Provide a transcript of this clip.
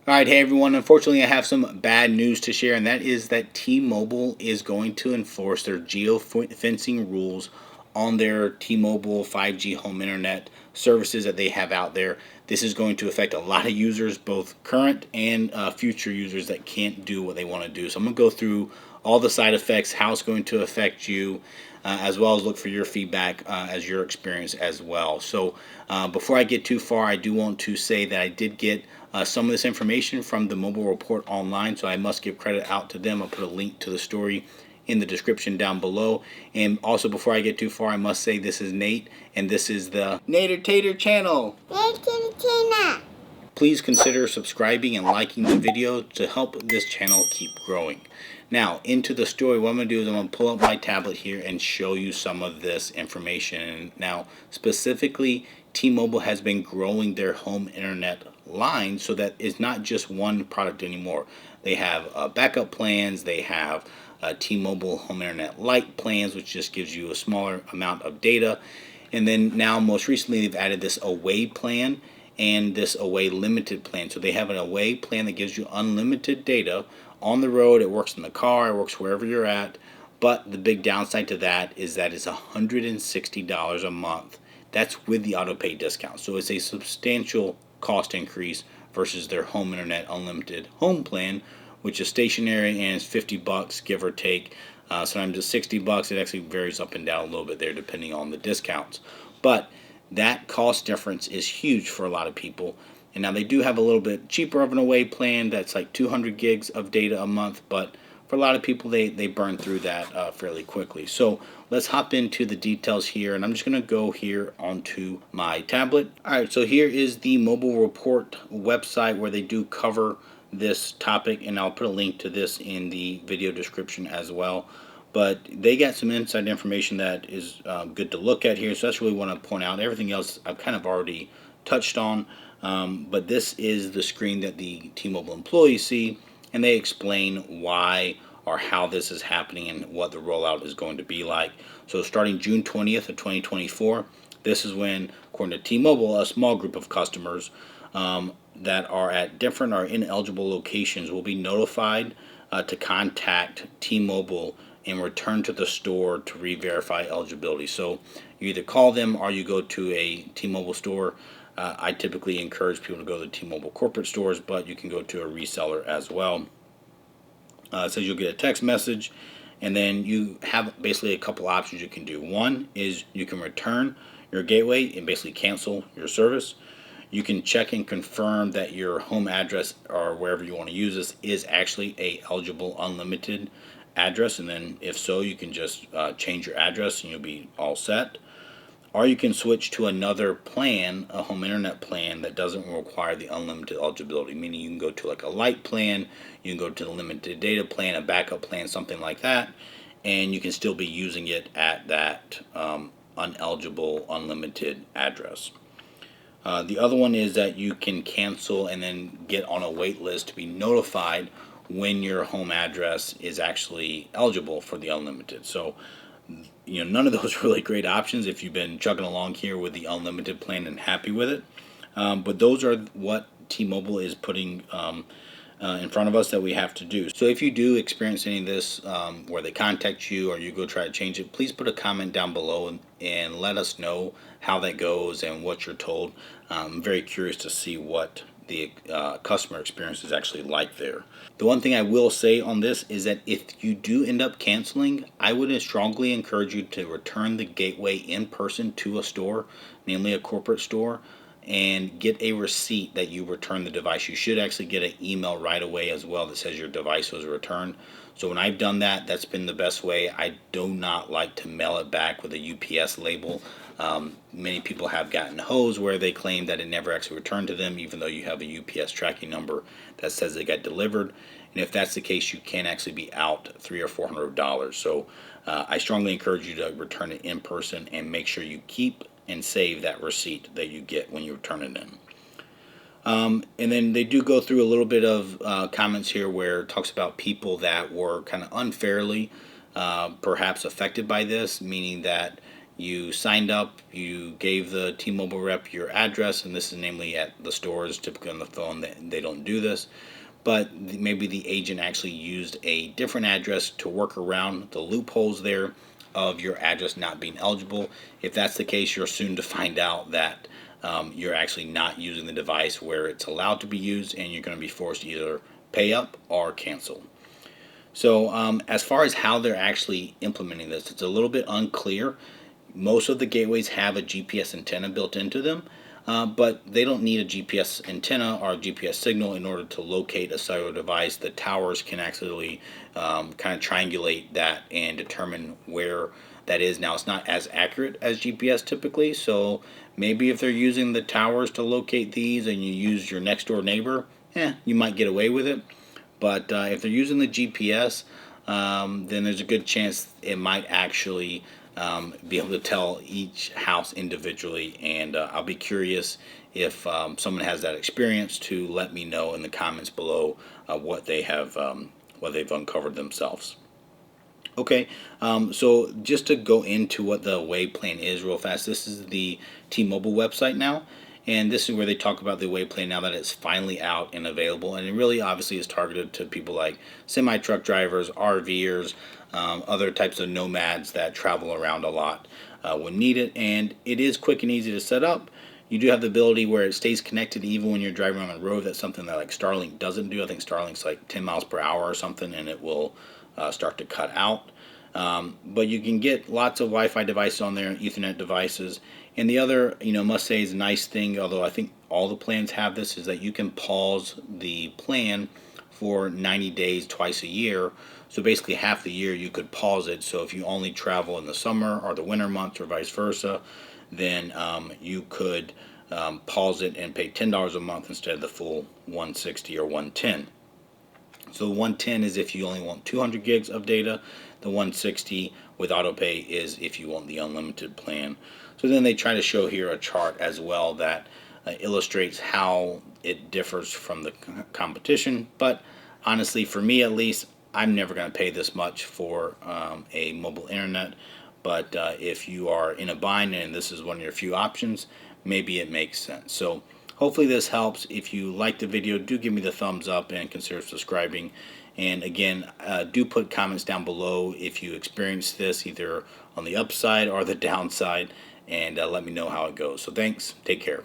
All right, hey everyone. Unfortunately, I have some bad news to share, and that is that T-Mobile is going to enforce their geo-fencing rules on their T-Mobile 5G home internet services that they have out there. This is going to affect a lot of users, both current and future users that can't do what they want to do. So I'm going to go through all the side effects, how it's going to affect you, as well as look for your feedback as your experience as well. So before I get too far, I do want to say that I did get some of this information from the Mobile Report online, so I must give credit out to them. I'll put a link to the story in the description down below. And also, before I get too far, I must say this is Nate, and this is the Tater channel. Please consider subscribing and liking the video to help this channel keep growing. Now, into the story, what I'm going to do is I'm going to pull up my tablet here and show you some of this information. Now, specifically, T-Mobile has been growing their home internet line so that it's not just one product anymore. They have backup plans, they have T-Mobile home internet Lite plans, which just gives you a smaller amount of data. And then now, most recently, they've added this Away plan and this Away Limited plan. So they have an Away plan that gives you unlimited data on the road. It works in the car, it works wherever you're at. But the big downside to that is that it's $160 a month. That's with the auto pay discount. So it's a substantial cost increase versus their home internet unlimited home plan, which is stationary and it's $50, give or take. Sometimes it's $60. It actually varies up and down a little bit there depending on the discounts. But that cost difference is huge for a lot of people. And now they do have a little bit cheaper of an Away plan that's like 200 gigs of data a month, but for a lot of people they burn through that fairly quickly. So let's hop into the details here, and I'm just going to go here onto my tablet. Alright, so here is the Mobile Report website where they do cover this topic, and I'll put a link to this in the video description as well. But they got some inside information that is good to look at here, so that's really what I want to point out. Everything else I've kind of already touched on, but this is the screen that the T-Mobile employees see, and they explain why or how this is happening and what the rollout is going to be like. So starting June 20th of 2024, this is when, according to T-Mobile, a small group of customers that are at different or ineligible locations will be notified to contact T-Mobile and return to the store to re-verify eligibility. So you either call them or you go to a T-Mobile store. I typically encourage people to go to the T-Mobile corporate stores, but you can go to a reseller as well. It says you'll get a text message, and then you have basically a couple options you can do. One is you can return your gateway and basically cancel your service. You can check and confirm that your home address or wherever you want to use this is actually a eligible unlimited address, and then if so, you can just change your address and you'll be all set. Or you can switch to another plan, a home internet plan that doesn't require the unlimited eligibility, meaning you can go to like a Lite plan, you can go to the limited data plan, a backup plan, something like that, and you can still be using it at that uneligible unlimited address. The other one is that you can cancel and then get on a wait list to be notified when your home address is actually eligible for the unlimited. So none of those are really great options if you've been chugging along here with the unlimited plan and happy with it. But those are what T-Mobile is putting in front of us that we have to do. So if you do experience any of this where they contact you or you go try to change it, please put a comment down below and let us know how that goes and what you're told. I'm very curious to see what the customer experience is actually like there. The one thing I will say on this is that if you do end up canceling, I would strongly encourage you to return the gateway in person to a store, namely a corporate store, and get a receipt that you returned the device. You should actually get an email right away as well that says your device was returned. So when I've done that, that's been the best way. I do not like to mail it back with a UPS label. Many people have gotten hosed where they claim that it never actually returned to them, even though you have a UPS tracking number that says they got delivered. And if that's the case, you can actually be out $300 or $400. So I strongly encourage you to return it in person and make sure you keep and save that receipt that you get when you return it in. And then they do go through a little bit of comments here where it talks about people that were kind of unfairly perhaps affected by this, meaning that You signed up, you gave the T-Mobile rep your address, and this is namely at the stores. Typically on the phone, they don't do this. But maybe the agent actually used a different address to work around the loopholes there of your address not being eligible. If that's the case, you're soon to find out that you're actually not using the device where it's allowed to be used, and you're going to be forced to either pay up or cancel. So as far as how they're actually implementing this, it's a little bit unclear. Most of the gateways have a GPS antenna built into them, but they don't need a GPS antenna or a GPS signal in order to locate a cellular device. The towers can actually kind of triangulate that and determine where that is. Now, it's not as accurate as GPS typically, so maybe if they're using the towers to locate these and you use your next door neighbor, you might get away with it. But if they're using the GPS, then there's a good chance it might actually be able to tell each house individually. And I'll be curious if someone has that experience to let me know in the comments below what they've uncovered themselves. Okay, so just to go into what the Away plan is real fast, this is the T-Mobile website now, and this is where they talk about the Away plan now that it's finally out and available, and it really obviously is targeted to people like semi-truck drivers, RVers, other types of nomads that travel around a lot when needed, and it is quick and easy to set up. You do have the ability where it stays connected even when you're driving on the road. That's something that like Starlink doesn't do. I think Starlink's like 10 miles per hour or something, and it will start to cut out. But you can get lots of Wi-Fi devices on there, Ethernet devices. And the other, must say is a nice thing, although I think all the plans have this, is that you can pause the plan for 90 days twice a year. So basically half the year you could pause it. So if you only travel in the summer or the winter months or vice versa, then you could pause it and pay $10 a month instead of the full 160 or 110. So the 110 is if you only want 200 gigs of data. The 160 with autopay is if you want the unlimited plan. So then they try to show here a chart as well that illustrates how it differs from the competition. But honestly, for me at least, I'm never going to pay this much for a mobile internet. But if you are in a bind and this is one of your few options, maybe it makes sense. So hopefully this helps. If you like the video, do give me the thumbs up and consider subscribing. And again, do put comments down below if you experience this either on the upside or the downside, and let me know how it goes. So thanks. Take care.